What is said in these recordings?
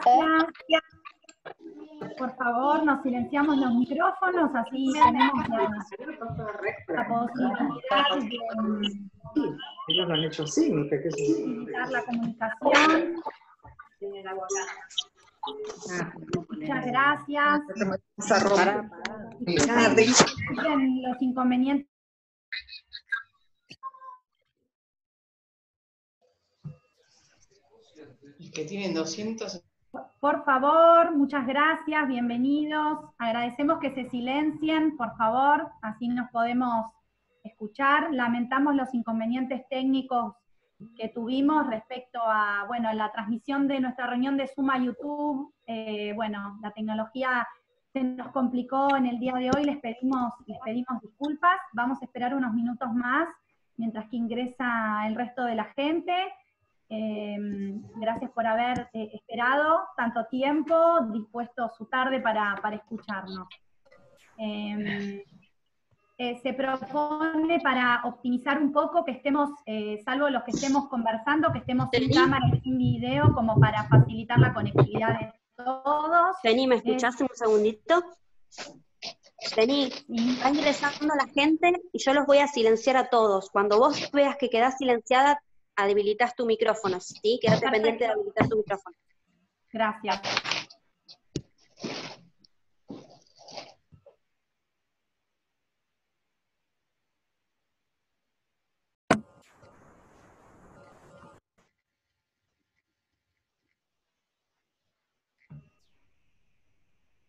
gracias. Por favor, nos silenciamos los micrófonos, así tenemos la posibilidad de ellos lo han hecho así, facilitar la comunicación. Muchas gracias. Los inconvenientes. Que tienen 200. Por favor, muchas gracias, bienvenidos. Agradecemos que se silencien, por favor, así nos podemos escuchar. Lamentamos los inconvenientes técnicos que tuvimos respecto a, bueno, la transmisión de nuestra reunión de Zoom a YouTube. Bueno, la tecnología se nos complicó en el día de hoy, les pedimos disculpas. Vamos a esperar unos minutos más mientras que ingresa el resto de la gente. Gracias por haber esperado tanto tiempo, dispuesto su tarde para escucharnos. Se propone para optimizar un poco que estemos, salvo los que estemos conversando, que estemos sin cámara y sin video, como para facilitar la conectividad de todos. Jenny, ¿me escuchás un segundito? Jenny, va ingresando la gente y yo los voy a silenciar a todos. Cuando vos veas que quedás silenciada, habilitas tu micrófono, ¿sí? Quédate pendiente de habilitar tu micrófono. Gracias.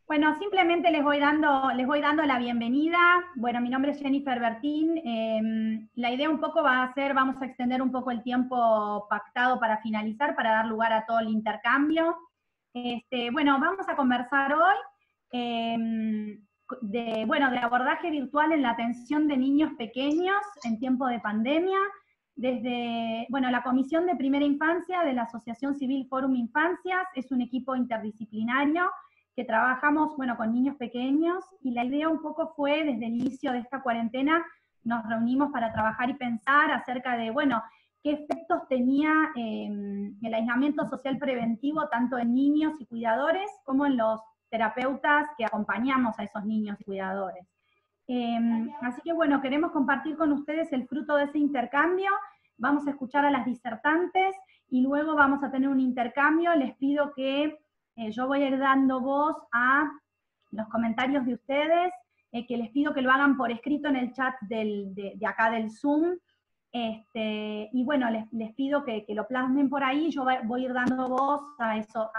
Bueno, simplemente les voy dando la bienvenida. Bueno, mi nombre es Jennifer Bertín. La idea un poco va a ser, vamos a extender un poco el tiempo pactado para finalizar, para dar lugar a todo el intercambio. Bueno, vamos a conversar hoy de abordaje virtual en la atención de niños pequeños en tiempo de pandemia, desde, bueno, la Comisión de Primera Infancia de la Asociación Civil Fórum Infancias, es un equipo interdisciplinario que trabajamos, bueno, con niños pequeños, y la idea un poco fue, desde el inicio de esta cuarentena, nos reunimos para trabajar y pensar acerca de, bueno, qué efectos tenía el aislamiento social preventivo, tanto en niños y cuidadores, como en los terapeutas que acompañamos a esos niños y cuidadores. Así que, bueno, queremos compartir con ustedes el fruto de ese intercambio. Vamos a escuchar a las disertantes, y luego vamos a tener un intercambio. Les pido que yo voy a ir dando voz a los comentarios de ustedes, que les pido que lo hagan por escrito en el chat de acá del Zoom, y bueno, les pido que lo plasmen por ahí. Yo voy a ir dando voz a esos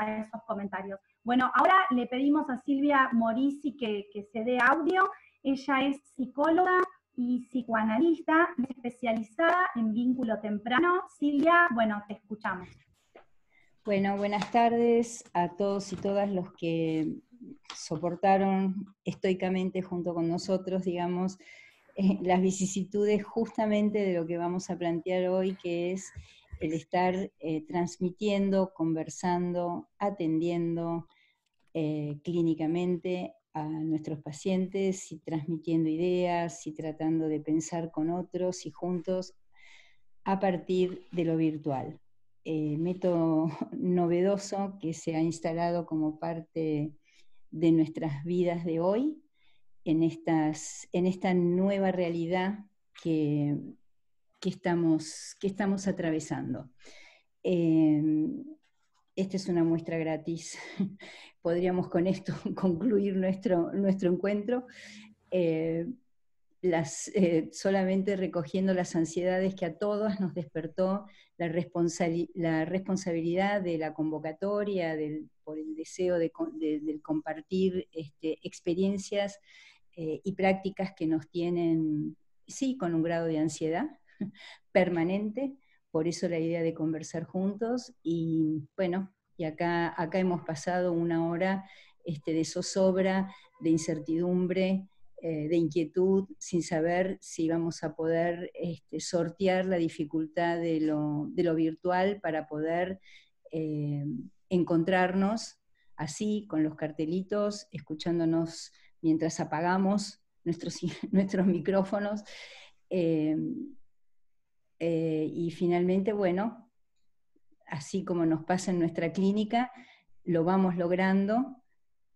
comentarios. Bueno, ahora le pedimos a Silvia Morisi que se dé audio. Ella es psicóloga y psicoanalista, especializada en vínculo temprano. Silvia, bueno, te escuchamos. Bueno, buenas tardes a todos y todas los que soportaron estoicamente junto con nosotros, digamos, las vicisitudes justamente de lo que vamos a plantear hoy, que es el estar transmitiendo, conversando, atendiendo clínicamente a nuestros pacientes, y transmitiendo ideas, y tratando de pensar con otros y juntos a partir de lo virtual. Método novedoso que se ha instalado como parte de nuestras vidas de hoy, en esta nueva realidad que estamos atravesando. Esta es una muestra gratis. Podríamos con esto concluir nuestro encuentro. Solamente recogiendo las ansiedades que a todas nos despertó la responsabilidad de la convocatoria, por el deseo del compartir experiencias y prácticas que nos tienen, sí, con un grado de ansiedad permanente. Por eso la idea de conversar juntos, y bueno, y acá hemos pasado una hora de zozobra, de incertidumbre, de inquietud, sin saber si vamos a poder sortear la dificultad de lo virtual para poder encontrarnos así, con los cartelitos, escuchándonos mientras apagamos nuestros micrófonos, y finalmente, bueno, así como nos pasa en nuestra clínica, lo vamos logrando,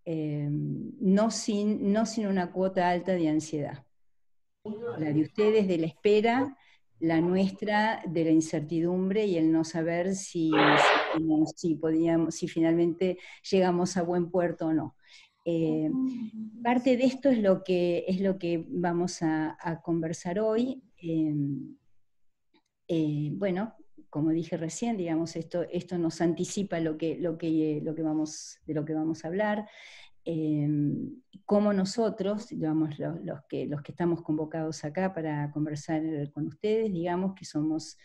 no sin una cuota alta de ansiedad. La de ustedes de la espera, la nuestra de la incertidumbre y el no saber si finalmente llegamos a buen puerto o no. Parte de esto es lo que vamos a conversar hoy. Bueno, como dije recién, digamos, esto nos anticipa de lo que vamos a hablar. Cómo nosotros, digamos, los que estamos convocados acá para conversar con ustedes, digamos que somos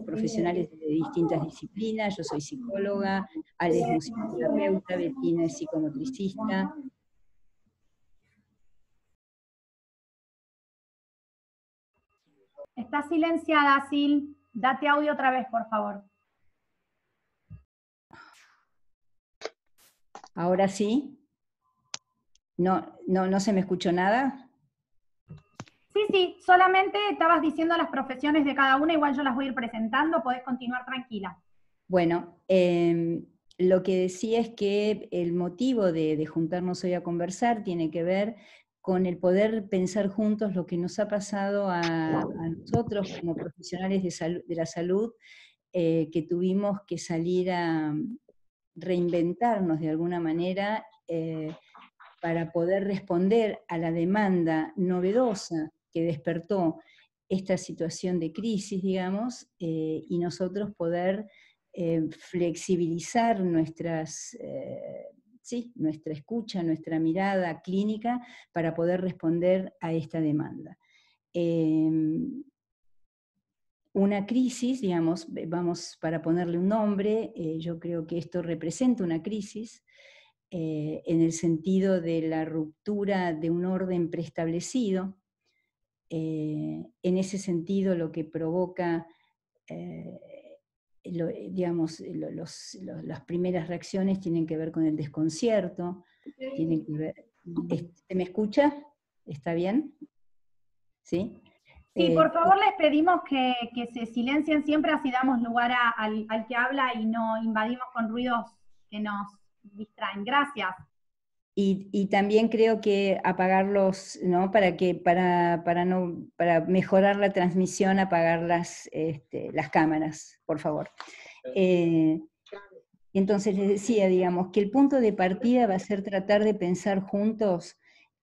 profesionales de distintas disciplinas. Yo soy psicóloga, Ale es musicoterapeuta, Bettina es psicomotricista. Está silenciada, Sil. Date audio otra vez, por favor. ¿Ahora sí? ¿No se me escuchó nada? Sí, solamente estabas diciendo las profesiones de cada una, igual yo las voy a ir presentando, podés continuar tranquila. Bueno, lo que decía es que el motivo de juntarnos hoy a conversar tiene que ver con el poder pensar juntos lo que nos ha pasado a nosotros como profesionales de la salud, que tuvimos que salir a reinventarnos de alguna manera para poder responder a la demanda novedosa que despertó esta situación de crisis, digamos, y nosotros poder flexibilizar nuestra escucha, nuestra mirada clínica para poder responder a esta demanda. Una crisis, digamos, vamos para ponerle un nombre, yo creo que esto representa una crisis, en el sentido de la ruptura de un orden preestablecido. En ese sentido, lo que provoca, digamos, las primeras reacciones tienen que ver con el desconcierto, tienen que ver, ¿se me escucha? ¿Está bien? ¿Sí? Sí, por favor les pedimos que se silencien siempre, así damos lugar al que habla y no invadimos con ruidos que nos distraen. Gracias. Y también creo que apagarlos, ¿no? Para mejorar la transmisión, apagar las cámaras, por favor. Entonces les decía, digamos, que el punto de partida va a ser tratar de pensar juntos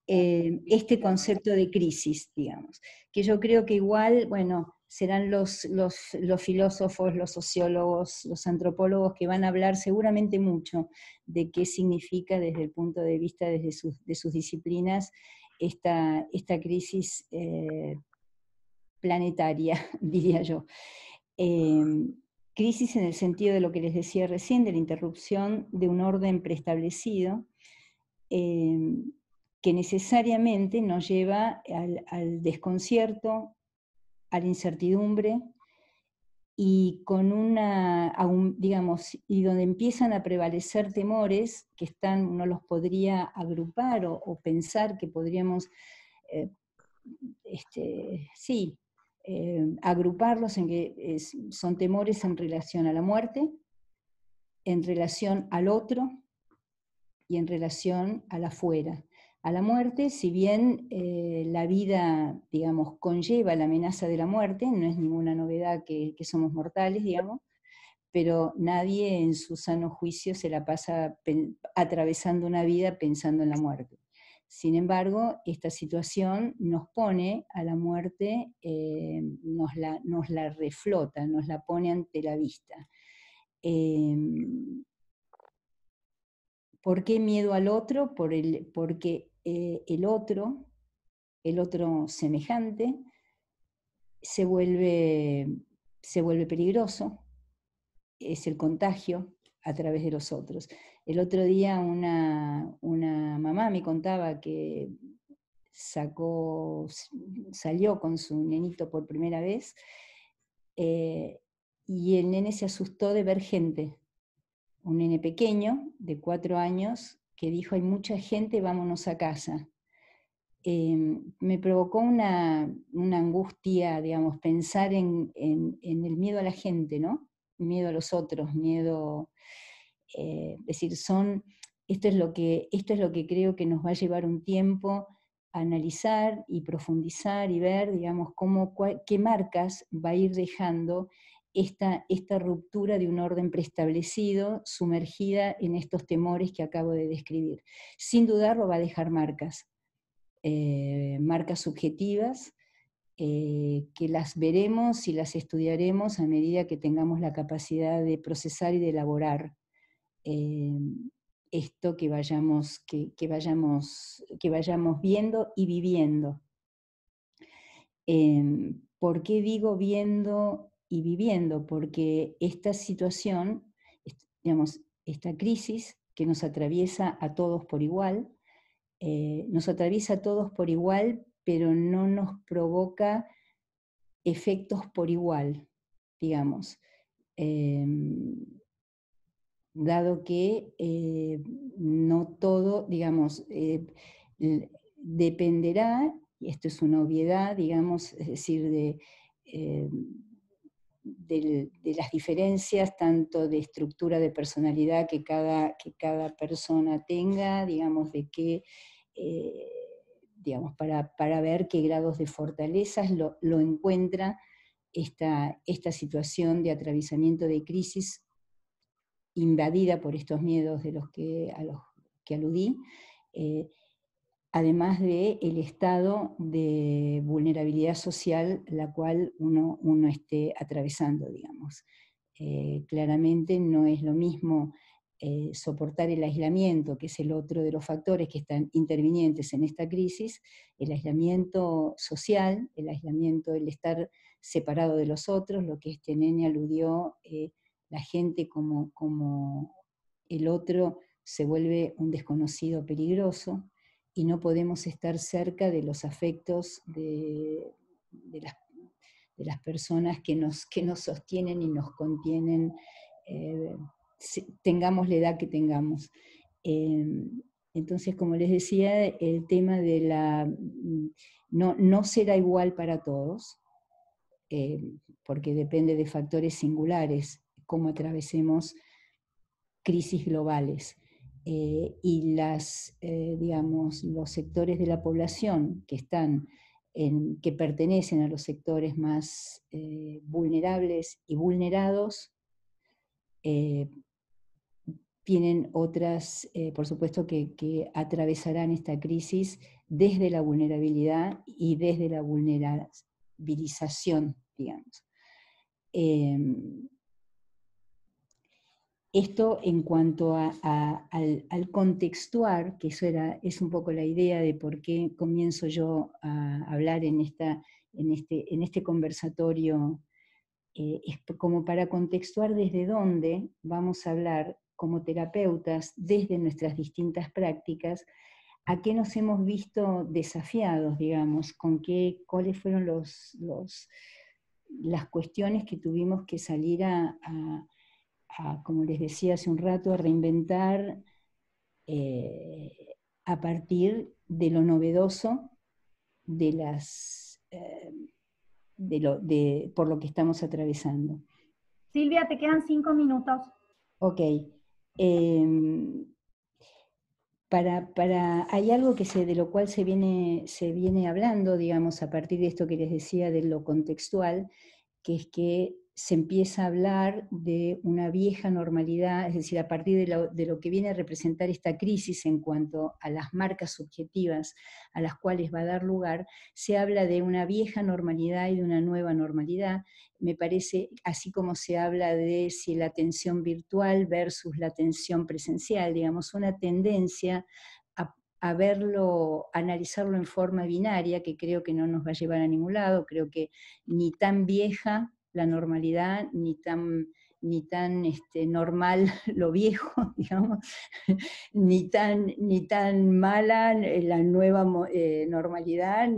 este concepto de crisis, digamos, que yo creo que igual, bueno, serán los filósofos, los sociólogos, los antropólogos que van a hablar seguramente mucho de qué significa desde el punto de vista de sus disciplinas esta crisis planetaria, diría yo. Crisis en el sentido de lo que les decía recién, de la interrupción de un orden preestablecido, que necesariamente nos lleva al desconcierto, a la incertidumbre, y digamos, y donde empiezan a prevalecer temores que uno los podría agrupar o pensar que podríamos, agruparlos en que son temores en relación a la muerte, en relación al otro y en relación al afuera. A la muerte, si bien la vida, digamos, conlleva la amenaza de la muerte, no es ninguna novedad que somos mortales, digamos, pero nadie en su sano juicio se la pasa atravesando una vida pensando en la muerte. Sin embargo, esta situación nos pone a la muerte, nos la reflota, nos la pone ante la vista. ¿Por qué miedo al otro? Porque el otro semejante, se vuelve peligroso, es el contagio a través de los otros. El otro día una mamá me contaba que salió con su nenito por primera vez, y el nene se asustó de ver gente. Un nene pequeño, de 4 años, que dijo: hay mucha gente, vámonos a casa. Me provocó una angustia, digamos, pensar en el miedo a la gente, ¿no? Miedo a los otros, miedo... Es decir, esto es lo que creo que nos va a llevar un tiempo a analizar y profundizar y ver, digamos, qué marcas va a ir dejando esta ruptura de un orden preestablecido, sumergida en estos temores que acabo de describir. Sin dudarlo va a dejar marcas, marcas subjetivas, que las veremos y las estudiaremos a medida que tengamos la capacidad de procesar y de elaborar esto que vayamos viendo y viviendo. ¿Por qué digo viendo y viviendo? Porque esta situación, digamos, esta crisis que nos atraviesa a todos por igual, pero no nos provoca efectos por igual, digamos. Dado que no todo, digamos, dependerá, y esto es una obviedad, digamos, es decir, de las diferencias tanto de estructura de personalidad que cada persona tenga, digamos, digamos, para ver qué grados de fortalezas lo encuentra esta situación de atravesamiento de crisis invadida por estos miedos a los que aludí, además del estado de vulnerabilidad social la cual uno esté atravesando, digamos. Claramente no es lo mismo soportar el aislamiento, que es el otro de los factores que están intervinientes en esta crisis, el aislamiento social, el aislamiento, el estar separado de los otros, lo que este nene aludió, la gente como el otro se vuelve un desconocido peligroso y no podemos estar cerca de los afectos de las personas que nos sostienen y nos contienen, tengamos la edad que tengamos. Entonces, como les decía, el tema de no será igual para todos, porque depende de factores singulares, cómo atravesemos crisis globales. Y digamos, los sectores de la población que pertenecen a los sectores más vulnerables y vulnerados, tienen otras, por supuesto, que atravesarán esta crisis desde la vulnerabilidad y desde la vulnerabilización, digamos. Esto en cuanto al contextuar, que es un poco la idea de por qué comienzo yo a hablar en este conversatorio, es como para contextuar desde dónde vamos a hablar como terapeutas, desde nuestras distintas prácticas, a qué nos hemos visto desafiados, digamos, cuáles fueron las cuestiones que tuvimos que salir como les decía hace un rato, a reinventar a partir de lo novedoso por lo que estamos atravesando. Silvia, te quedan 5 minutos. Ok. Hay algo de lo cual se viene hablando, digamos, a partir de esto que les decía de lo contextual, que es que se empieza a hablar de una vieja normalidad, es decir, a partir de lo que viene a representar esta crisis en cuanto a las marcas subjetivas a las cuales va a dar lugar, se habla de una vieja normalidad y de una nueva normalidad. Me parece, así como se habla de si la atención virtual versus la atención presencial, digamos, una tendencia a verlo, analizarlo en forma binaria, que creo que no nos va a llevar a ningún lado. Creo que ni tan vieja la normalidad, ni tan normal lo viejo, digamos, ni tan mala la nueva normalidad,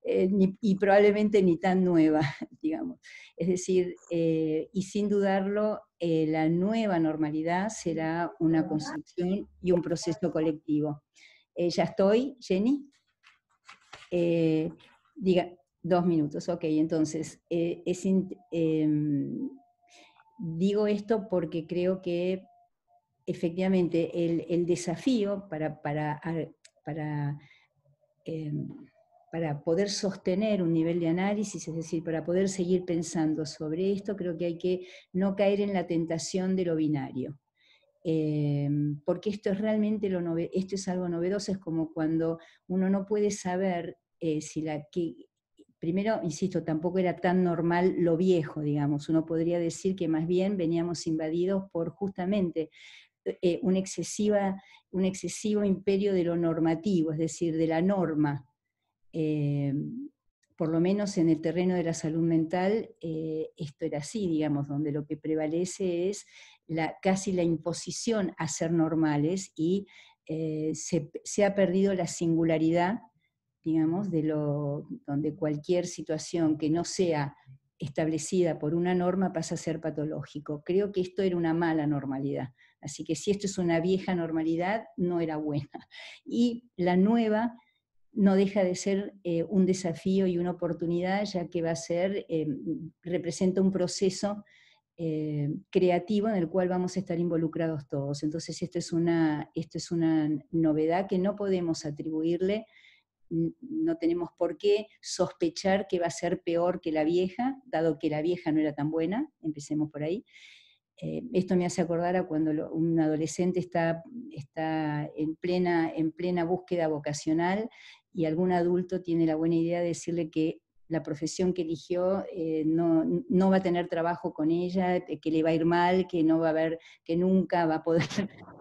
y probablemente ni tan nueva, digamos. Es decir, y sin dudarlo, la nueva normalidad será una construcción y un proceso colectivo. ¿Ya estoy, Jenny? Diga, 2 minutos, ok, entonces, digo esto porque creo que efectivamente, el desafío para poder sostener un nivel de análisis, es decir, para poder seguir pensando sobre esto, creo que hay que no caer en la tentación de lo binario. Porque esto es realmente esto es algo novedoso, es como cuando uno no puede saber primero, insisto, tampoco era tan normal lo viejo, digamos, uno podría decir que más bien veníamos invadidos por justamente un excesivo imperio de lo normativo, es decir, de la norma. Por lo menos en el terreno de la salud mental, esto era así, digamos, donde lo que prevalece es casi la imposición a ser normales y se ha perdido la singularidad, digamos, donde cualquier situación que no sea establecida por una norma pasa a ser patológico. Creo que esto era una mala normalidad. Así que si esto es una vieja normalidad, no era buena. Y la nueva no deja de ser un desafío y una oportunidad, ya que representa un proceso creativo en el cual vamos a estar involucrados todos. Entonces esto es una novedad que no podemos atribuirle, no tenemos por qué sospechar que va a ser peor que la vieja, dado que la vieja no era tan buena, empecemos por ahí. Esto me hace acordar a cuando un adolescente está en plena búsqueda vocacional y algún adulto tiene la buena idea de decirle que la profesión que eligió no va a tener trabajo con ella, que le va a ir mal, que que nunca va a poder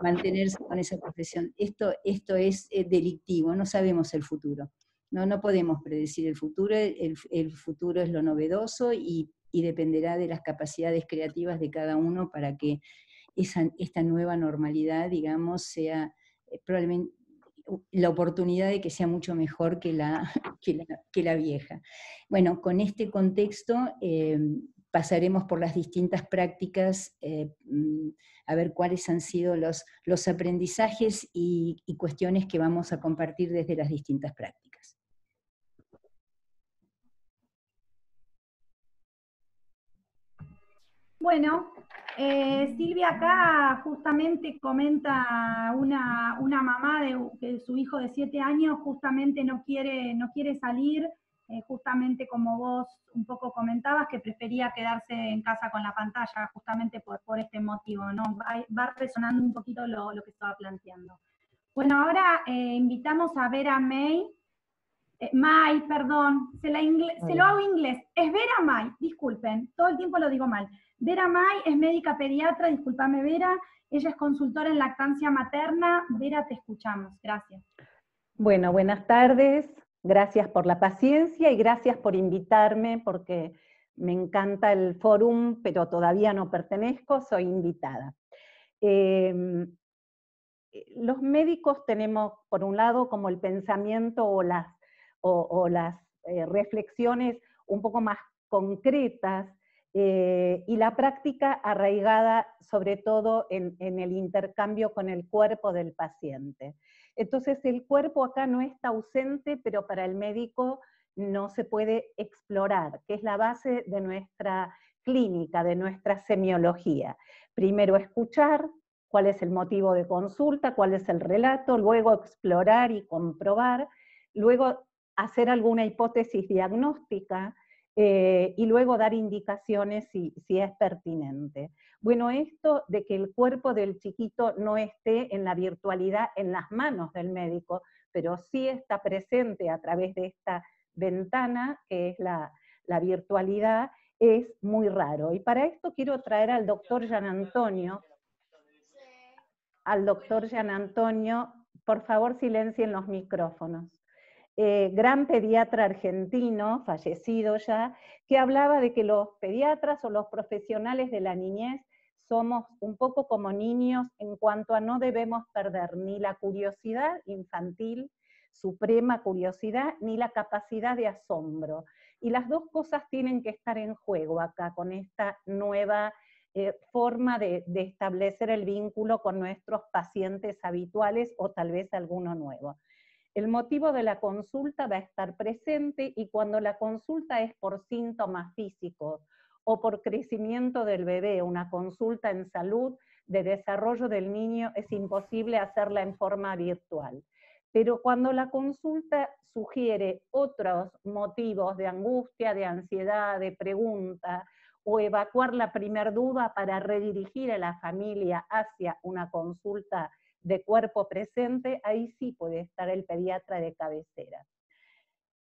mantenerse con esa profesión. Esto es delictivo, no sabemos el futuro. No podemos predecir el futuro, el futuro es lo novedoso y dependerá de las capacidades creativas de cada uno para que esta nueva normalidad, digamos, sea probablemente la oportunidad de que sea mucho mejor que la vieja. Bueno, con este contexto pasaremos por las distintas prácticas a ver cuáles han sido los aprendizajes y cuestiones que vamos a compartir desde las distintas prácticas. Bueno, Silvia acá justamente comenta una mamá que su hijo de 7 años justamente no quiere salir, justamente como vos un poco comentabas, que prefería quedarse en casa con la pantalla, justamente por este motivo, ¿no? Va resonando un poquito lo que estaba planteando. Bueno, ahora invitamos a Vera May. May, perdón, se lo hago inglés. Es Vera May, disculpen, todo el tiempo lo digo mal. Vera May es médica pediatra, discúlpame Vera, ella es consultora en lactancia materna. Vera, te escuchamos, gracias. Bueno, buenas tardes, gracias por la paciencia y gracias por invitarme porque me encanta el fórum, pero todavía no pertenezco, soy invitada. Los médicos tenemos, por un lado, como el pensamiento o las reflexiones un poco más concretas, y la práctica arraigada sobre todo en el intercambio con el cuerpo del paciente. Entonces el cuerpo acá no está ausente, pero para el médico no se puede explorar, que es la base de nuestra clínica, de nuestra semiología. Primero escuchar cuál es el motivo de consulta, cuál es el relato, luego explorar y comprobar, luego hacer alguna hipótesis diagnóstica, y luego dar indicaciones si es pertinente. Bueno, esto de que el cuerpo del chiquito no esté en la virtualidad en las manos del médico, pero sí está presente a través de esta ventana, que es la virtualidad, es muy raro. Y para esto quiero traer al doctor Gian Antonio. Por favor silencien los micrófonos. Gran pediatra argentino, fallecido ya, que hablaba de que los pediatras o los profesionales de la niñez somos un poco como niños en cuanto a no debemos perder ni la curiosidad infantil, suprema curiosidad, ni la capacidad de asombro. Y las dos cosas tienen que estar en juego acá con esta nueva forma de establecer el vínculo con nuestros pacientes habituales o tal vez alguno nuevo. El motivo de la consulta va a estar presente y cuando la consulta es por síntomas físicos o por crecimiento del bebé, una consulta en salud, de desarrollo del niño es imposible hacerla en forma virtual. Pero cuando la consulta sugiere otros motivos de angustia, de ansiedad, de pregunta, o evacuar la primer duda para redirigir a la familia hacia una consulta de cuerpo presente, ahí sí puede estar el pediatra de cabecera.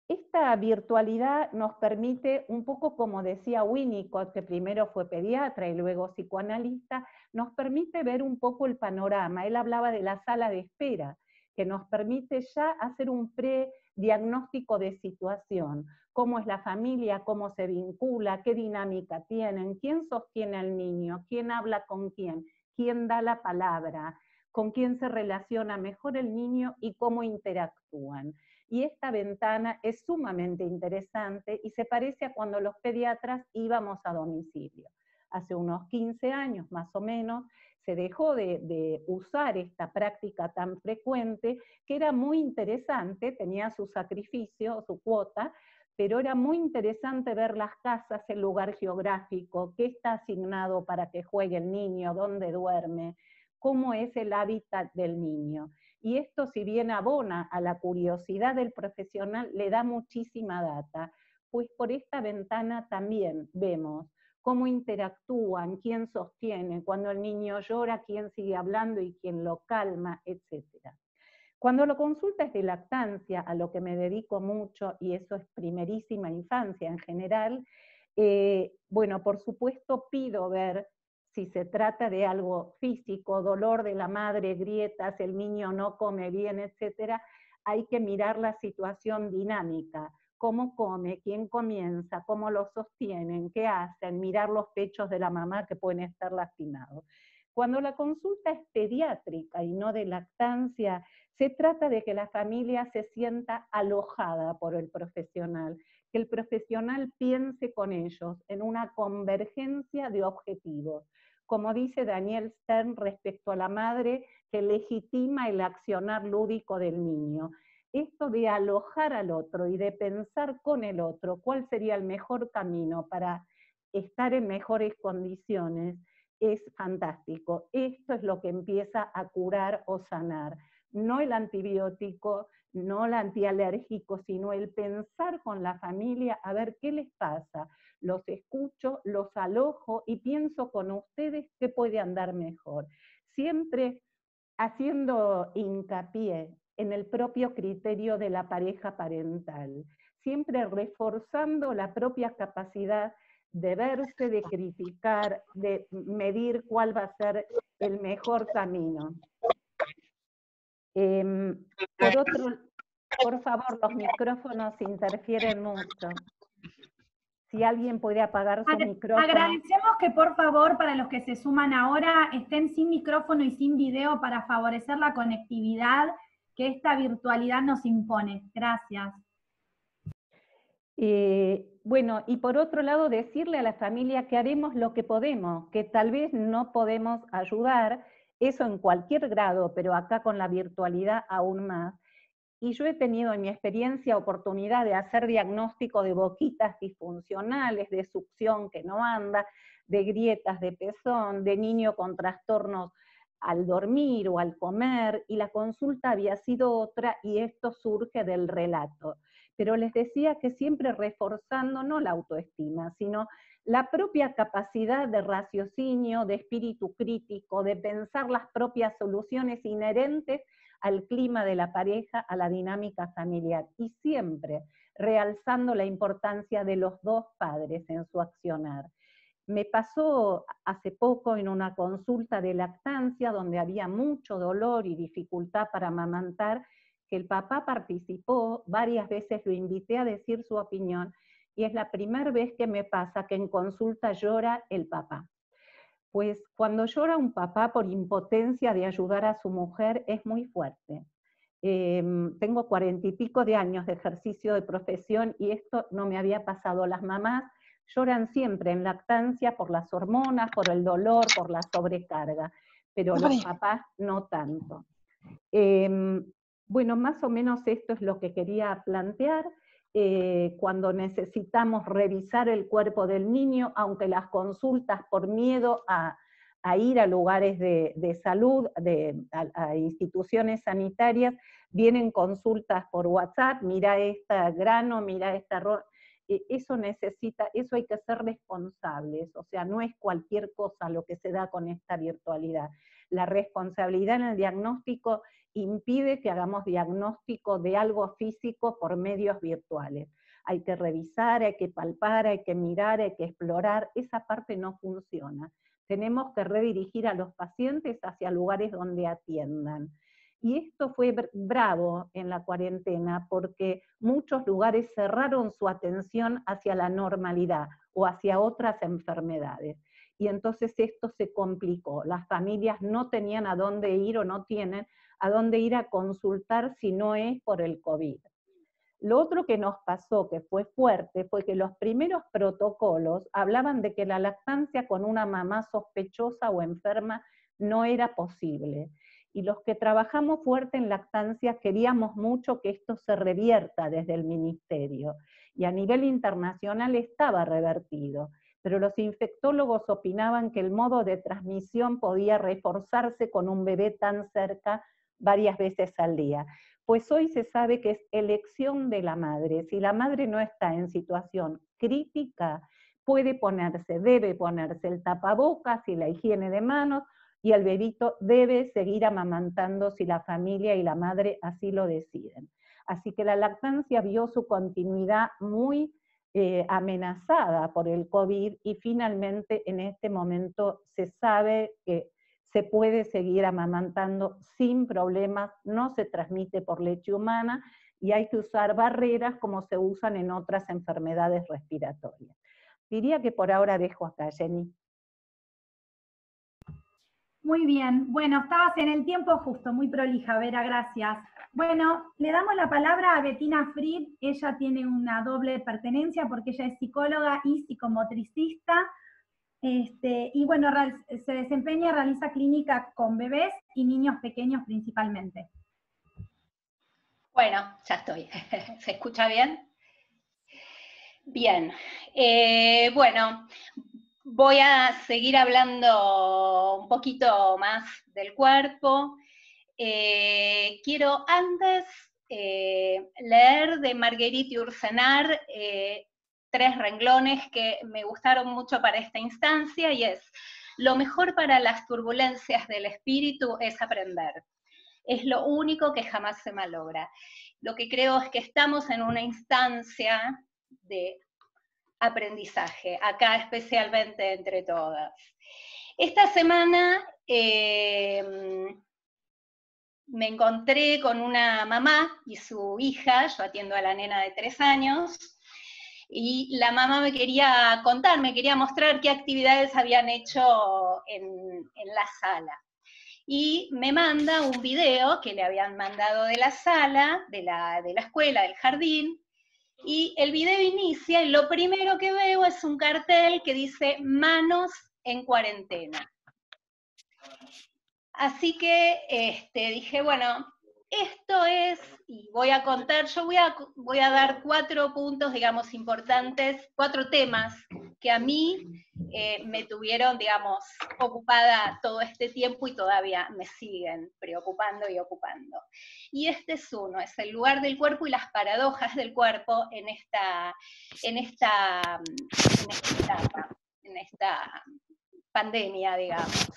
Esta virtualidad nos permite, un poco como decía Winnicott, que primero fue pediatra y luego psicoanalista, nos permite ver un poco el panorama. Él hablaba de la sala de espera, que nos permite ya hacer un prediagnóstico de situación. Cómo es la familia, cómo se vincula, qué dinámica tienen, quién sostiene al niño, quién habla con quién da la palabra, con quién se relaciona mejor el niño y cómo interactúan. Y esta ventana es sumamente interesante y se parece a cuando los pediatras íbamos a domicilio. Hace unos 15 años más o menos se dejó de usar esta práctica tan frecuente, que era muy interesante, tenía su sacrificio, su cuota, pero era muy interesante ver las casas, el lugar geográfico, qué está asignado para que juegue el niño, dónde duerme, cómo es el hábitat del niño. Y esto, si bien abona a la curiosidad del profesional, le da muchísima data, pues por esta ventana también vemos cómo interactúan, quién sostiene, cuando el niño llora, quién sigue hablando y quién lo calma, etc. Cuando la consulta es de lactancia, a lo que me dedico mucho, y eso es primerísima infancia en general, bueno, por supuesto pido ver si se trata de algo físico, dolor de la madre, grietas, el niño no come bien, etc., hay que mirar la situación dinámica, cómo come, quién comienza, cómo lo sostienen, qué hacen, mirar los pechos de la mamá que pueden estar lastimados. Cuando la consulta es pediátrica y no de lactancia, se trata de que la familia se sienta alojada por el profesional, que el profesional piense con ellos en una convergencia de objetivos. Como dice Daniel Stern respecto a la madre, que legitima el accionar lúdico del niño. Esto de alojar al otro y de pensar con el otro cuál sería el mejor camino para estar en mejores condiciones es fantástico. Esto es lo que empieza a curar o sanar. No el antibiótico, no el antialérgico, sino el pensar con la familia a ver qué les pasa. Los escucho, los alojo y pienso con ustedes qué puede andar mejor. Siempre haciendo hincapié en el propio criterio de la pareja parental, siempre reforzando la propia capacidad de verse, de criticar, de medir cuál va a ser el mejor camino. Por favor, los micrófonos interfieren mucho. Si alguien puede apagar su micrófono. Agradecemos que por favor, para los que se suman ahora, estén sin micrófono y sin video para favorecer la conectividad que esta virtualidad nos impone. Gracias. Bueno, y por otro lado, decirle a la familia que haremos lo que podemos, que tal vez no podemos ayudar, eso en cualquier grado, pero acá con la virtualidad aún más. Y yo he tenido en mi experiencia oportunidad de hacer diagnóstico de boquitas disfuncionales, de succión que no anda, de grietas de pezón, de niño con trastornos al dormir o al comer, y la consulta había sido otra, y esto surge del relato. Pero les decía que siempre reforzando no la autoestima, sino la propia capacidad de raciocinio, de espíritu crítico, de pensar las propias soluciones inherentes al clima de la pareja, a la dinámica familiar, y siempre realzando la importancia de los dos padres en su accionar. Me pasó hace poco en una consulta de lactancia donde había mucho dolor y dificultad para amamantar, que el papá participó, varias veces lo invité a decir su opinión, y es la primera vez que me pasa que en consulta llora el papá. Pues cuando llora un papá por impotencia de ayudar a su mujer es muy fuerte. Tengo 40 y pico de años de ejercicio de profesión y esto no me había pasado. Las mamás lloran siempre en lactancia por las hormonas, por el dolor, por la sobrecarga, pero los papás no tanto. Bueno, más o menos esto es lo que quería plantear. Cuando necesitamos revisar el cuerpo del niño, aunque las consultas por miedo a a ir a lugares de salud, a instituciones sanitarias, vienen consultas por WhatsApp, mira esta grano, mira esta... Eso hay que ser responsables, o sea, no es cualquier cosa lo que se da con esta virtualidad. La responsabilidad en el diagnóstico impide que hagamos diagnóstico de algo físico por medios virtuales. Hay que revisar, hay que palpar, hay que mirar, hay que explorar, esa parte no funciona. Tenemos que redirigir a los pacientes hacia lugares donde atiendan. Y esto fue bravo en la cuarentena porque muchos lugares cerraron su atención hacia la normalidad o hacia otras enfermedades. Y entonces esto se complicó. Las familias no tenían a dónde ir o no tienen a dónde ir a consultar si no es por el COVID. Lo otro que nos pasó, que fue fuerte, fue que los primeros protocolos hablaban de que la lactancia con una mamá sospechosa o enferma no era posible. Y los que trabajamos fuerte en lactancia queríamos mucho que esto se revierta desde el ministerio. Y a nivel internacional estaba revertido. Pero los infectólogos opinaban que el modo de transmisión podía reforzarse con un bebé tan cerca varias veces al día. Pues hoy se sabe que es elección de la madre. Si la madre no está en situación crítica, puede ponerse, debe ponerse el tapabocas y la higiene de manos, y el bebito debe seguir amamantando si la familia y la madre así lo deciden. Así que la lactancia vio su continuidad muy amenazada por el COVID y finalmente en este momento se sabe que se puede seguir amamantando sin problemas, no se transmite por leche humana y hay que usar barreras como se usan en otras enfermedades respiratorias. Diría que por ahora dejo acá, Jenny. Muy bien, bueno, estabas en el tiempo justo, muy prolija, Vera, gracias. Bueno, le damos la palabra a Bettina Fried, ella tiene una doble pertenencia porque ella es psicóloga y psicomotricista, y bueno, se desempeña, realiza clínica con bebés y niños pequeños principalmente. Bueno, ya estoy. ¿Se escucha bien? Bien. Bueno, voy a seguir hablando un poquito más del cuerpo. Quiero antes leer de Marguerite Yourcenar 3 renglones que me gustaron mucho para esta instancia, y es: lo mejor para las turbulencias del espíritu es aprender. Es lo único que jamás se malogra. Lo que creo es que estamos en una instancia de aprendizaje, acá especialmente entre todas. Esta semana me encontré con una mamá y su hija, yo atiendo a la nena de 3 años, y la mamá me quería contar, me quería mostrar qué actividades habían hecho en la sala. Y me manda un video que le habían mandado de la sala, de la escuela, del jardín, y el video inicia y lo primero que veo es un cartel que dice manos en cuarentena. Así que dije, bueno, esto es, y voy a contar, yo voy a dar 4 puntos, digamos, importantes, 4 temas que a mí me tuvieron, digamos, ocupada todo este tiempo y todavía me siguen preocupando y ocupando. Y este es uno, es el lugar del cuerpo y las paradojas del cuerpo en esta pandemia, digamos.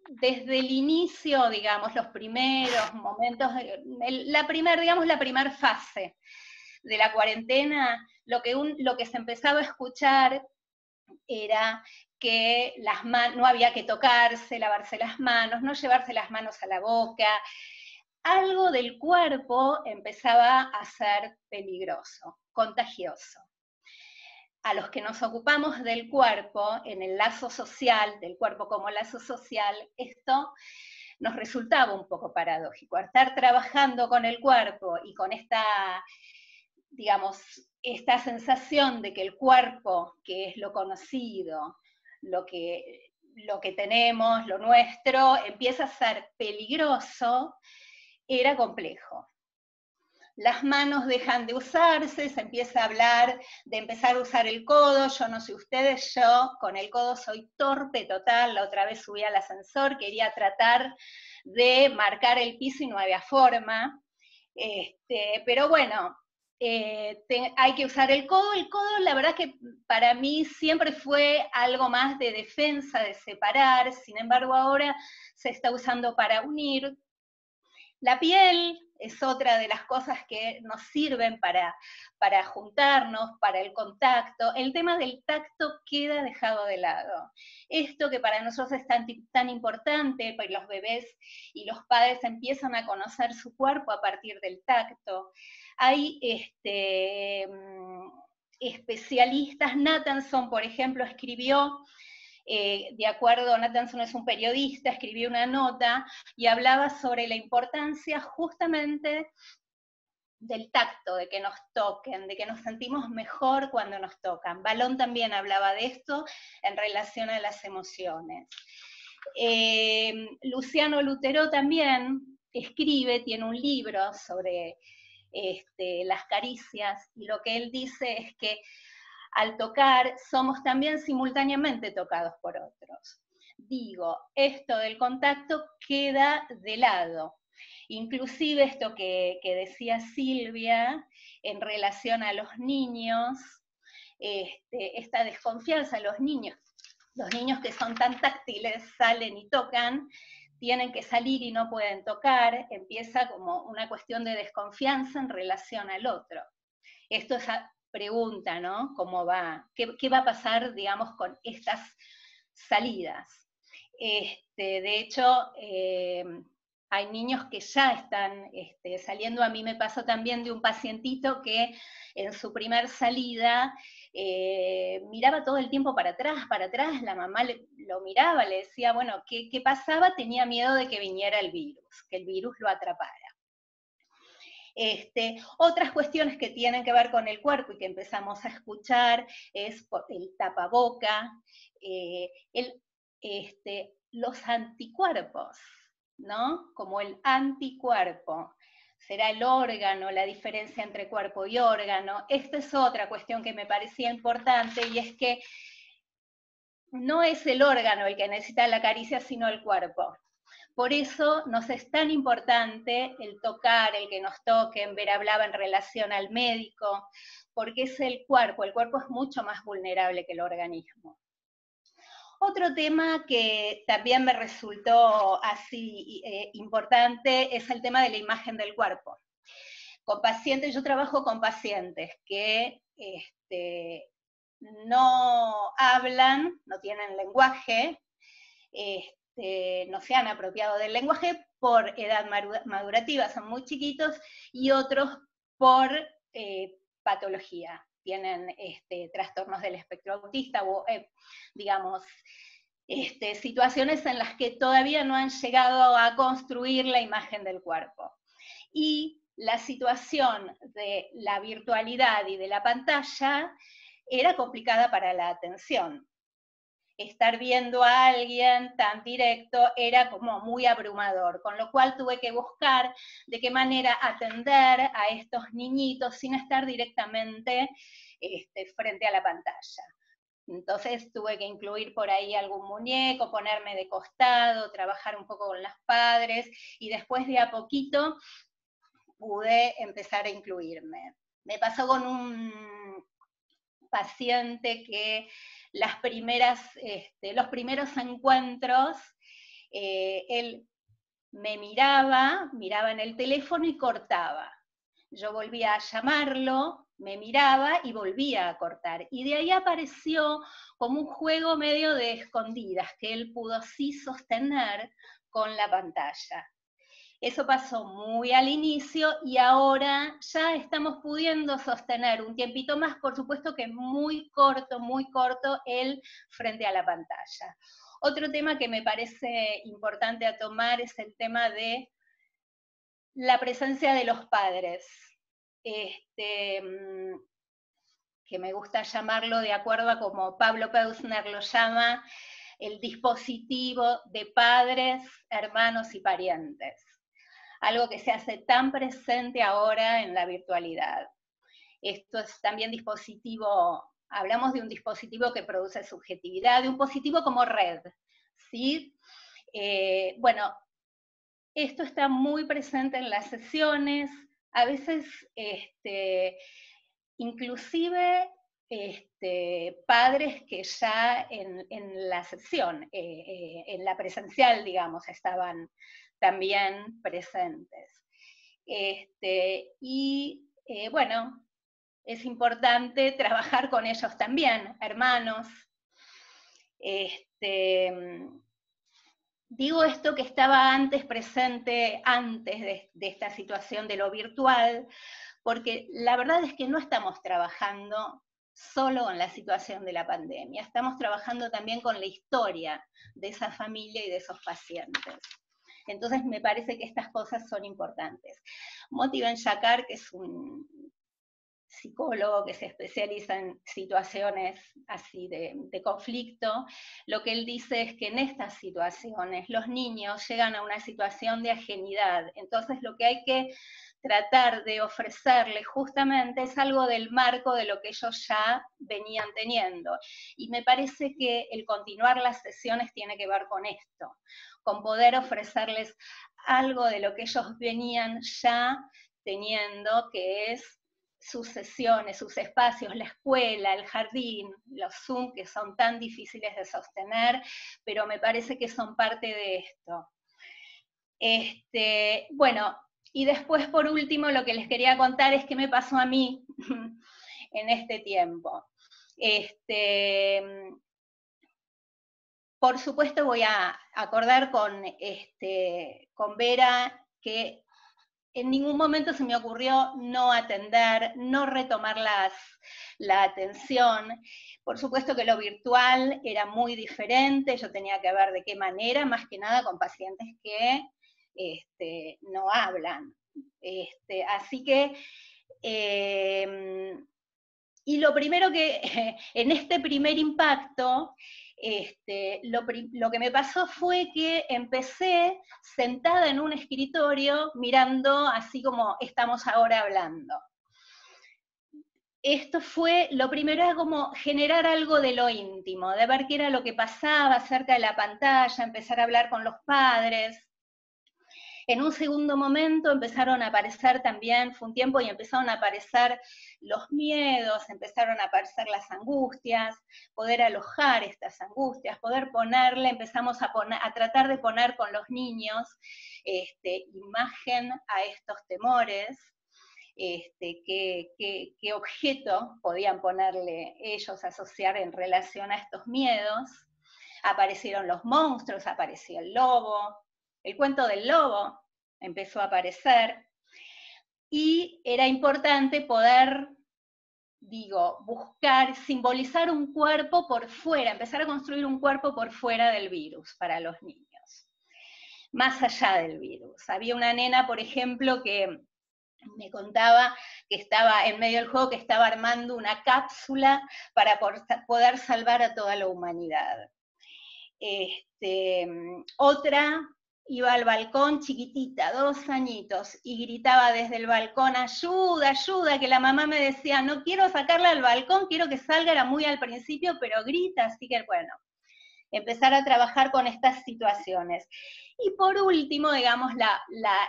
Desde el inicio, digamos, los primeros momentos, la primera fase de la cuarentena, lo que se empezaba a escuchar era que no había que tocarse, lavarse las manos, no llevarse las manos a la boca. Algo del cuerpo empezaba a ser peligroso, contagioso. A los que nos ocupamos del cuerpo, en el lazo social, del cuerpo como lazo social, esto nos resultaba un poco paradójico. Estar trabajando con el cuerpo y con esta, digamos, esta sensación de que el cuerpo, que es lo conocido, lo que tenemos, lo nuestro, empieza a ser peligroso, era complejo. las manos dejan de usarse, se empieza a hablar de empezar a usar el codo. Yo no sé ustedes, yo con el codo soy torpe total. La otra vez subí al ascensor, quería tratar de marcar el piso y no había forma. Pero bueno, hay que usar el codo. El codo, la verdad que para mí siempre fue algo más de defensa, de separar. Sin embargo, ahora se está usando para unir. La piel es otra de las cosas que nos sirven para juntarnos, para el contacto. El tema del tacto queda dejado de lado. Esto que para nosotros es tan importante, pues los bebés y los padres empiezan a conocer su cuerpo a partir del tacto. Hay especialistas, Nathanson, por ejemplo, escribió, de acuerdo, Nathanson es un periodista, escribió una nota y hablaba sobre la importancia justamente del tacto, de que nos toquen, de que nos sentimos mejor cuando nos tocan. Balón también hablaba de esto en relación a las emociones. Luciano Lutero también escribe, tiene un libro sobre las caricias, y lo que él dice es que al tocar somos también simultáneamente tocados por otros. Digo, esto del contacto queda de lado. Inclusive esto que decía Silvia en relación a los niños, esta desconfianza, los niños que son tan táctiles salen y tocan, tienen que salir y no pueden tocar, empieza como una cuestión de desconfianza en relación al otro. Esto es pregunta, ¿no? ¿Cómo va? ¿Qué va a pasar, digamos, con estas salidas? De hecho, hay niños que ya están saliendo. A mí me pasó también de un pacientito que en su primer salida miraba todo el tiempo para atrás, la mamá lo miraba, le decía, bueno, ¿qué pasaba? Tenía miedo de que viniera el virus, que el virus lo atrapara. Otras cuestiones que tienen que ver con el cuerpo y que empezamos a escuchar es el tapaboca, los anticuerpos, ¿no? Como el anticuerpo. Será el órgano, la diferencia entre cuerpo y órgano. Esta es otra cuestión que me parecía importante, y es que no es el órgano el que necesita la caricia, sino el cuerpo. Por eso nos es tan importante el tocar, el que nos toquen. Vera hablaba en relación al médico, porque es el cuerpo es mucho más vulnerable que el organismo. Otro tema que también me resultó así importante es el tema de la imagen del cuerpo. Con pacientes, yo trabajo con pacientes que no hablan, no tienen lenguaje, no se han apropiado del lenguaje por edad madurativa, son muy chiquitos, y otros por patología, tienen trastornos del espectro autista o, digamos, situaciones en las que todavía no han llegado a construir la imagen del cuerpo. Y la situación de la virtualidad y de la pantalla era complicada para la atención. Estar viendo a alguien tan directo era como muy abrumador, con lo cual tuve que buscar de qué manera atender a estos niñitos sin estar directamente frente a la pantalla. Entonces tuve que incluir por ahí algún muñeco, ponerme de costado, trabajar un poco con los padres, y después de a poquito pude empezar a incluirme. Me pasó con un paciente que los primeros encuentros, él me miraba en el teléfono y cortaba. Yo volvía a llamarlo, me miraba y volvía a cortar. Y de ahí apareció como un juego medio de escondidas que él pudo sí sostener con la pantalla. Eso pasó muy al inicio y ahora ya estamos pudiendo sostener un tiempito más, por supuesto que muy corto él frente a la pantalla. Otro tema que me parece importante a tomar es el tema de la presencia de los padres, que me gusta llamarlo de acuerdo a como Pablo Peusner lo llama, el dispositivo de padres, hermanos y parientes. algo que se hace tan presente ahora en la virtualidad. Esto es también dispositivo, hablamos de un dispositivo que produce subjetividad, de un dispositivo como red, ¿sí? Bueno, esto está muy presente en las sesiones, a veces inclusive padres que ya en la sesión, en la presencial, digamos, estaban también presentes. Bueno, es importante trabajar con ellos también, hermanos. Digo esto que estaba antes presente, antes de esta situación de lo virtual, porque la verdad es que no estamos trabajando solo en la situación de la pandemia, estamos trabajando también con la historia de esa familia y de esos pacientes. Entonces me parece que estas cosas son importantes. Moti Ben-Shakar, que es un psicólogo que se especializa en situaciones así de conflicto, lo que él dice es que en estas situaciones los niños llegan a una situación de ajenidad, entonces lo que hay que tratar de ofrecerles justamente es algo del marco de lo que ellos ya venían teniendo. Y me parece que el continuar las sesiones tiene que ver con esto, con poder ofrecerles algo de lo que ellos venían ya teniendo, que es sus sesiones, sus espacios, la escuela, el jardín, los Zoom, que son tan difíciles de sostener, pero me parece que son parte de esto. Bueno, y después, por último, lo que les quería contar es qué me pasó a mí en este tiempo. Por supuesto voy a acordar con Vera que en ningún momento se me ocurrió no atender, no retomar la atención. Por supuesto que lo virtual era muy diferente, yo tenía que ver de qué manera, más que nada con pacientes que no hablan. Así que, y lo primero que, en este primer impacto, lo que me pasó fue que empecé sentada en un escritorio mirando así como estamos ahora hablando. Esto fue, lo primero era como generar algo de lo íntimo, de ver qué era lo que pasaba cerca de la pantalla, empezar a hablar con los padres. En un segundo momento empezaron a aparecer también, fue un tiempo y empezaron a aparecer los miedos, empezaron a aparecer las angustias, poder alojar estas angustias, poder ponerle, empezamos a tratar de poner con los niños imagen a estos temores, qué objeto podían ponerle ellos, asociar en relación a estos miedos. Aparecieron los monstruos, apareció el lobo, el cuento del lobo empezó a aparecer, y era importante poder, buscar, simbolizar un cuerpo por fuera, empezar a construir un cuerpo por fuera del virus para los niños, más allá del virus. Había una nena, por ejemplo, que me contaba que estaba en medio del juego, que estaba armando una cápsula para poder salvar a toda la humanidad. Otra iba al balcón chiquitita, 2 añitos, y gritaba desde el balcón, ayuda, ayuda, que la mamá me decía, no quiero sacarla al balcón, quiero que salga, era muy al principio, pero grita, así que bueno, empezar a trabajar con estas situaciones. Y por último, digamos,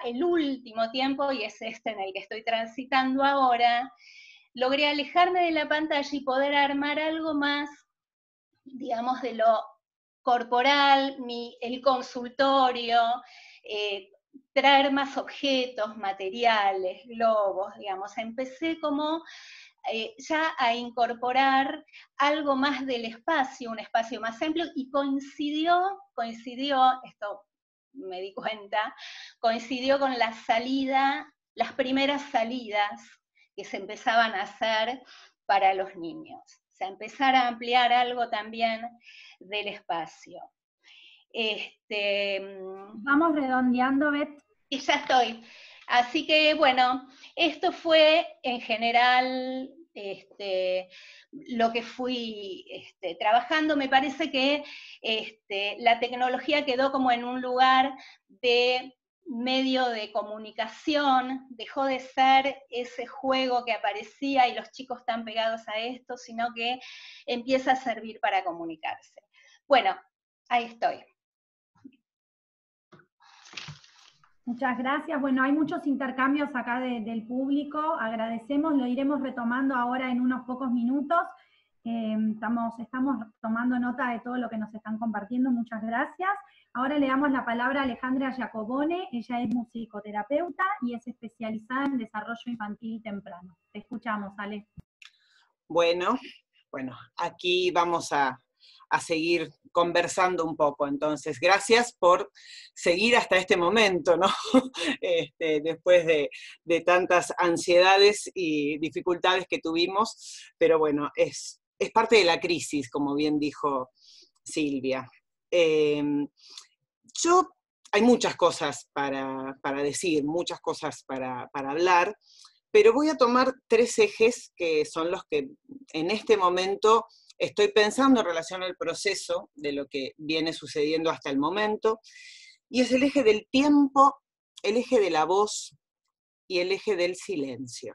el último tiempo, y es este en el que estoy transitando ahora, logré alejarme de la pantalla y poder armar algo más, digamos, de lo corporal, el consultorio, traer más objetos, materiales, globos, digamos. Empecé como ya a incorporar algo más del espacio, un espacio más amplio, y coincidió, esto me di cuenta, coincidió con la salida, las primeras salidas que se empezaban a hacer para los niños. O sea, empezar a ampliar algo también del espacio. Vamos redondeando, Beth. Y ya estoy. Así que, bueno, esto fue en general lo que fui trabajando. Me parece que la tecnología quedó como en un lugar de medio de comunicación, dejó de ser ese juego que aparecía y los chicos están pegados a esto, sino que empieza a servir para comunicarse. Bueno, ahí estoy. Muchas gracias. Bueno, hay muchos intercambios acá del público, agradecemos, lo iremos retomando ahora en unos pocos minutos. Estamos tomando nota de todo lo que nos están compartiendo, muchas gracias. Ahora le damos la palabra a Alejandra Giacobone, ella es musicoterapeuta y es especializada en desarrollo infantil temprano. Te escuchamos, Ale. Bueno, aquí vamos a seguir conversando un poco, entonces, gracias por seguir hasta este momento, ¿no? Después de tantas ansiedades y dificultades que tuvimos, pero bueno, es parte de la crisis, como bien dijo Silvia. Hay muchas cosas para decir, muchas cosas para hablar, pero voy a tomar 3 ejes que son los que en este momento estoy pensando en relación al proceso de lo que viene sucediendo hasta el momento, y es el eje del tiempo, el eje de la voz y el eje del silencio.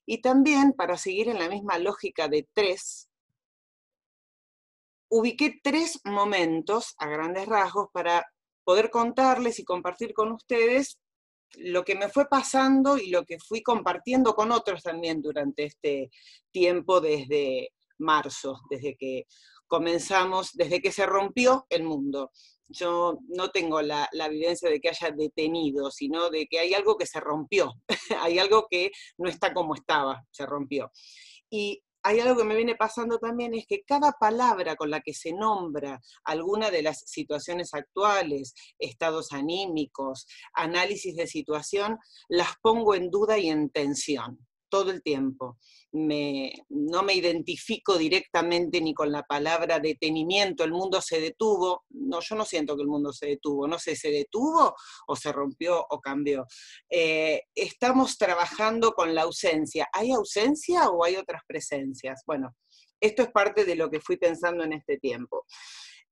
Y también, para seguir en la misma lógica de 3, ubiqué 3 momentos a grandes rasgos para poder contarles y compartir con ustedes lo que me fue pasando y lo que fui compartiendo con otros también durante este tiempo desde marzo, desde que comenzamos, desde que se rompió el mundo. Yo no tengo la evidencia de que haya detenido, sino de que hay algo que se rompió, hay algo que no está como estaba, se rompió. Y hay algo que me viene pasando también, es que cada palabra con la que se nombra alguna de las situaciones actuales, estados anímicos, análisis de situación, las pongo en duda y en tensión, todo el tiempo. No me identifico directamente ni con la palabra detenimiento, el mundo se detuvo. No, yo no siento que el mundo se detuvo, no sé, ¿se detuvo o se rompió o cambió? Estamos trabajando con la ausencia. ¿Hay ausencia o hay otras presencias? Bueno, esto es parte de lo que fui pensando en este tiempo.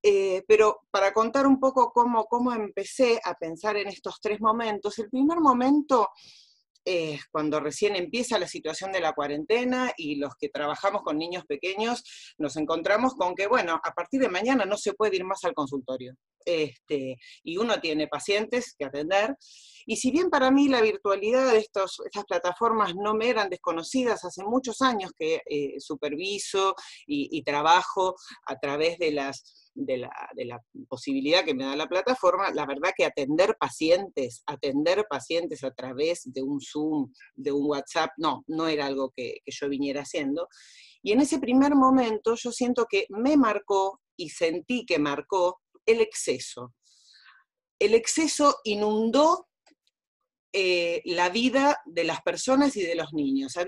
Pero para contar un poco cómo empecé a pensar en estos 3 momentos, el primer momento cuando recién empieza la situación de la cuarentena y los que trabajamos con niños pequeños nos encontramos con que, bueno, a partir de mañana no se puede ir más al consultorio. Y uno tiene pacientes que atender, y si bien para mí la virtualidad de estas plataformas no me eran desconocidas, hace muchos años que superviso y trabajo a través de la posibilidad que me da la plataforma, la verdad que atender pacientes a través de un Zoom, de un WhatsApp, no era algo que yo viniera haciendo. Y en ese primer momento yo siento que me marcó y sentí que marcó el exceso. El exceso inundó la vida de las personas y de los niños. Hay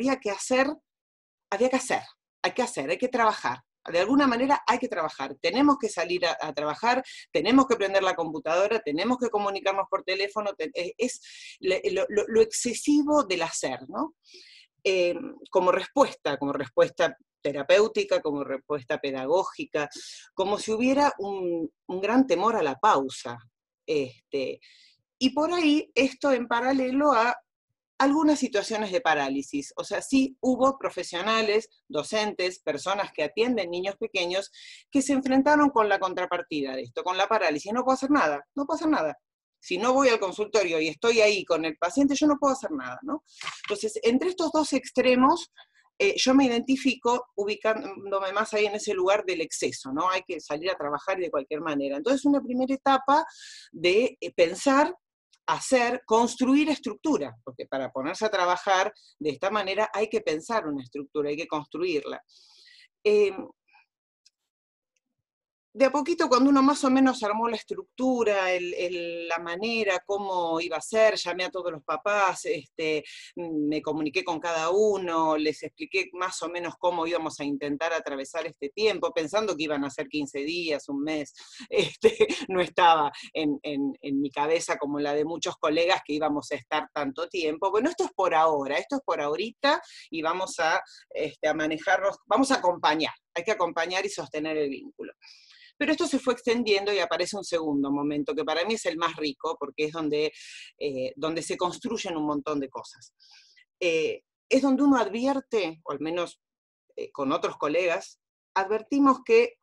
que trabajar. De alguna manera hay que trabajar, tenemos que salir a trabajar, tenemos que prender la computadora, tenemos que comunicarnos por teléfono, es lo excesivo del hacer, ¿no? Como respuesta terapéutica, como respuesta pedagógica, como si hubiera un gran temor a la pausa. Y por ahí, esto en paralelo a algunas situaciones de parálisis, o sea, sí hubo profesionales, docentes, personas que atienden niños pequeños que se enfrentaron con la contrapartida de esto, con la parálisis. No puedo hacer nada. Si no voy al consultorio y estoy ahí con el paciente, yo no puedo hacer nada, ¿no? Entonces, entre estos 2 extremos, yo me identifico ubicándome más ahí en ese lugar del exceso, ¿no? Hay que salir a trabajar de cualquier manera. Entonces, una primera etapa de pensar, construir estructura, porque para ponerse a trabajar de esta manera hay que pensar una estructura, hay que construirla. De a poquito, cuando uno más o menos armó la estructura, la manera, cómo iba a ser, llamé a todos los papás, me comuniqué con cada uno, les expliqué más o menos cómo íbamos a intentar atravesar este tiempo, pensando que iban a ser 15 días, un mes. No estaba en mi cabeza como la de muchos colegas que íbamos a estar tanto tiempo. Bueno, esto es por ahora, esto es por ahorita, y vamos a manejarnos, vamos a acompañar, hay que acompañar y sostener el vínculo. Pero esto se fue extendiendo y aparece un segundo momento, que para mí es el más rico, porque es donde se construyen un montón de cosas. Es donde uno advierte, o al menos con otros colegas, advertimos que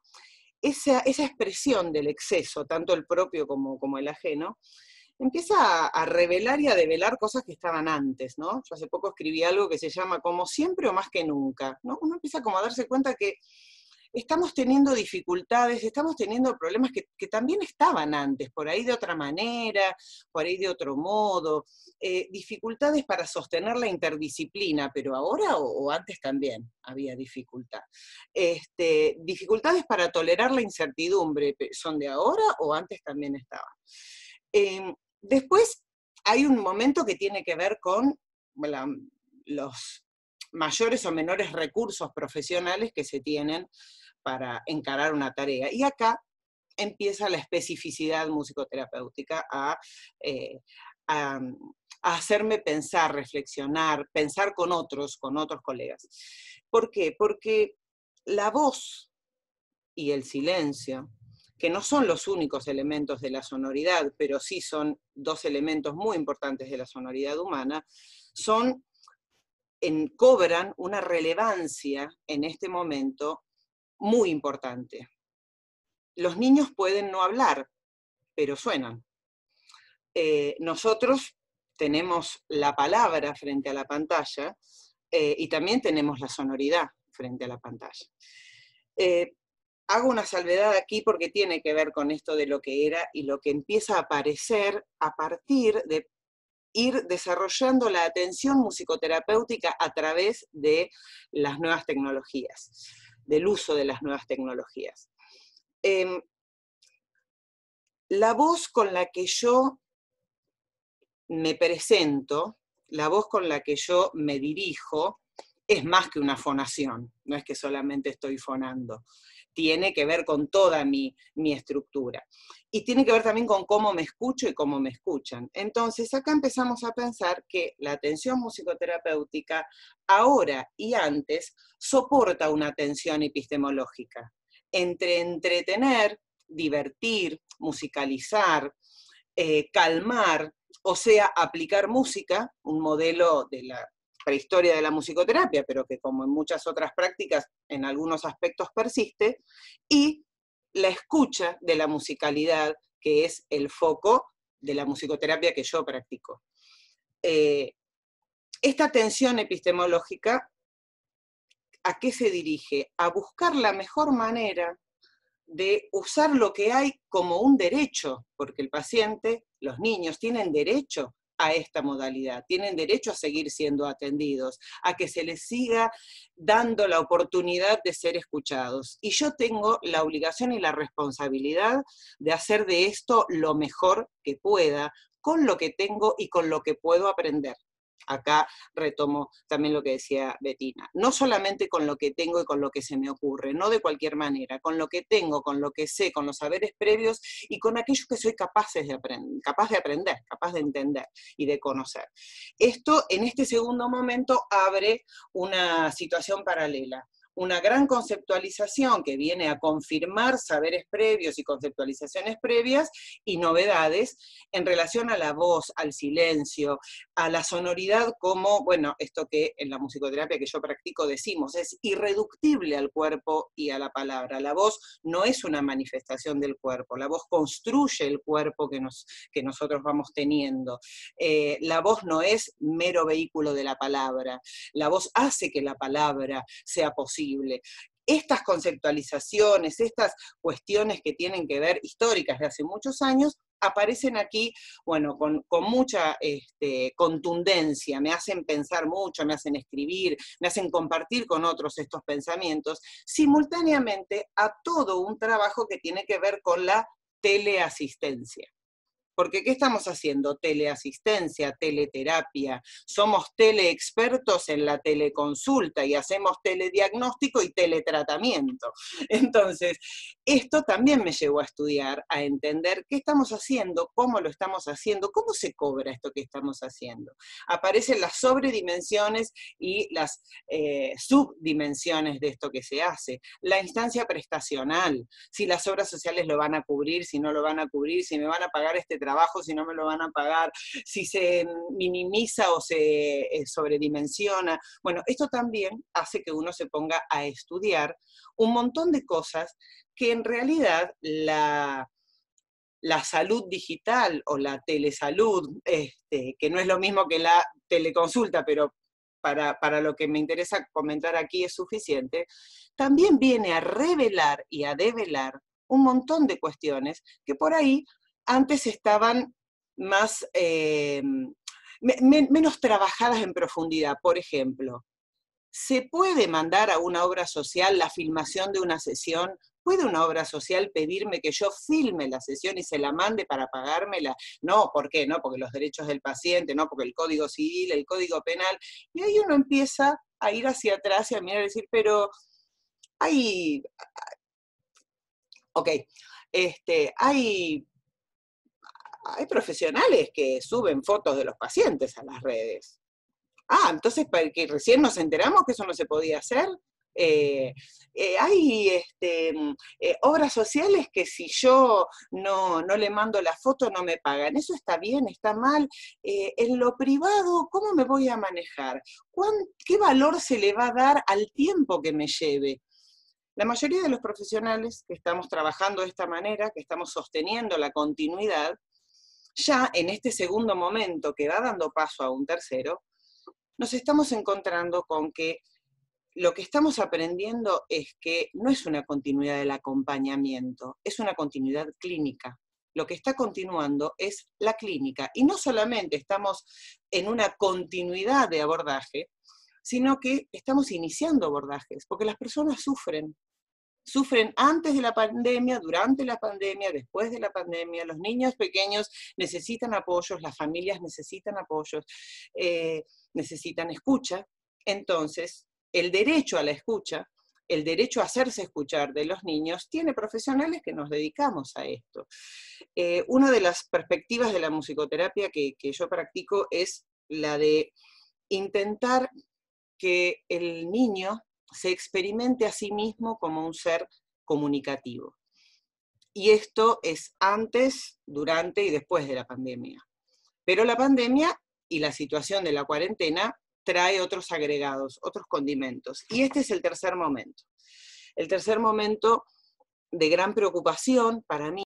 esa expresión del exceso, tanto el propio como el ajeno, empieza a revelar y a develar cosas que estaban antes, ¿no? Yo hace poco escribí algo que se llama Como siempre o más que nunca, ¿no? Uno empieza como a darse cuenta que estamos teniendo dificultades, estamos teniendo problemas que también estaban antes, por ahí de otra manera, por ahí de otro modo, dificultades para sostener la interdisciplina, pero ahora o antes también había dificultad. Dificultades para tolerar la incertidumbre, ¿son de ahora o antes también estaban? Después hay un momento que tiene que ver con los mayores o menores recursos profesionales que se tienen para encarar una tarea. Y acá empieza la especificidad musicoterapéutica a hacerme pensar, reflexionar, pensar con otros colegas. ¿Por qué? Porque la voz y el silencio, que no son los únicos elementos de la sonoridad, pero sí son dos elementos muy importantes de la sonoridad humana, cobran una relevancia en este momento muy importante. Los niños pueden no hablar, pero suenan. Nosotros tenemos la palabra frente a la pantalla y también tenemos la sonoridad frente a la pantalla. Hago una salvedad aquí porque tiene que ver con esto de lo que era y lo que empieza a aparecer a partir de ir desarrollando la atención musicoterapéutica a través de las nuevas tecnologías, del uso de las nuevas tecnologías. La voz con la que yo me presento, la voz con la que yo me dirijo, es más que una fonación, no es que solamente estoy fonando, tiene que ver con toda mi estructura. Y tiene que ver también con cómo me escucho y cómo me escuchan. Entonces acá empezamos a pensar que la atención musicoterapéutica, ahora y antes, soporta una atención epistemológica, entre entretener, divertir, musicalizar, calmar, o sea, aplicar música, un modelo de la prehistoria de la musicoterapia, pero que como en muchas otras prácticas, en algunos aspectos persiste, y la escucha de la musicalidad, que es el foco de la musicoterapia que yo practico. Esta atención epistemológica, ¿a qué se dirige? A buscar la mejor manera de usar lo que hay como un derecho, porque el paciente, los niños, tienen derecho a esta modalidad, tienen derecho a seguir siendo atendidos, a que se les siga dando la oportunidad de ser escuchados. Y yo tengo la obligación y la responsabilidad de hacer de esto lo mejor que pueda, con lo que tengo y con lo que puedo aprender. Acá retomo también lo que decía Bettina, no solamente con lo que tengo y con lo que se me ocurre, no de cualquier manera, con lo que tengo, con lo que sé, con los saberes previos y con aquellos que soy capaz de aprender, capaz de entender y de conocer. Esto en este segundo momento abre una situación paralela. Una gran conceptualización que viene a confirmar saberes previos y conceptualizaciones previas y novedades en relación a la voz, al silencio, a la sonoridad como, bueno, esto que en la musicoterapia que yo practico decimos, es irreductible al cuerpo y a la palabra. La voz no es una manifestación del cuerpo, la voz construye el cuerpo que nosotros vamos teniendo. La voz no es mero vehículo de la palabra, la voz hace que la palabra sea posible. Estas conceptualizaciones, estas cuestiones que tienen que ver, históricas de hace muchos años, aparecen aquí, bueno, con mucha contundencia, me hacen pensar mucho, me hacen escribir, me hacen compartir con otros estos pensamientos, simultáneamente a todo un trabajo que tiene que ver con la teleasistencia. Porque ¿qué estamos haciendo? Teleasistencia, teleterapia, somos teleexpertos en la teleconsulta y hacemos telediagnóstico y teletratamiento. Entonces, esto también me llevó a estudiar, a entender qué estamos haciendo, cómo lo estamos haciendo, cómo se cobra esto que estamos haciendo. Aparecen las sobredimensiones y las subdimensiones de esto que se hace. La instancia prestacional, si las obras sociales lo van a cubrir, si no lo van a cubrir, si me van a pagar este trabajo, si no me lo van a pagar, si se minimiza o se sobredimensiona. Bueno, esto también hace que uno se ponga a estudiar un montón de cosas que en realidad la salud digital o la telesalud, que no es lo mismo que la teleconsulta, pero para lo que me interesa comentar aquí es suficiente, también viene a revelar y a develar un montón de cuestiones que por ahí antes estaban más, menos trabajadas en profundidad. Por ejemplo, ¿se puede mandar a una obra social la filmación de una sesión? ¿Puede una obra social pedirme que yo filme la sesión y se la mande para pagármela? No, ¿por qué? No, porque los derechos del paciente, no, porque el Código Civil, el Código Penal, y ahí uno empieza a ir hacia atrás y a mirar y decir, pero hay, ok, hay profesionales que suben fotos de los pacientes a las redes. Ah, entonces, para que recién nos enteramos que eso no se podía hacer. Hay obras sociales que si yo no le mando la foto no me pagan. ¿Eso está bien? ¿Está mal? En lo privado, ¿cómo me voy a manejar? ¿Qué valor se le va a dar al tiempo que me lleve? La mayoría de los profesionales que estamos trabajando de esta manera, que estamos sosteniendo la continuidad, ya en este segundo momento que va dando paso a un tercero, nos estamos encontrando con que lo que estamos aprendiendo es que no es una continuidad del acompañamiento, es una continuidad clínica. Lo que está continuando es la clínica. Y no solamente estamos en una continuidad de abordaje, sino que estamos iniciando abordajes, porque las personas sufren. Sufren antes de la pandemia, durante la pandemia, después de la pandemia. Los niños pequeños necesitan apoyos, las familias necesitan apoyos, necesitan escucha. Entonces, el derecho a la escucha, el derecho a hacerse escuchar de los niños, tiene profesionales que nos dedicamos a esto. Una de las perspectivas de la musicoterapia que yo practico es la de intentar que el niño se experimente a sí mismo como un ser comunicativo. Y esto es antes, durante y después de la pandemia. Pero la pandemia y la situación de la cuarentena trae otros agregados, otros condimentos. Y este es el tercer momento. El tercer momento de gran preocupación para mí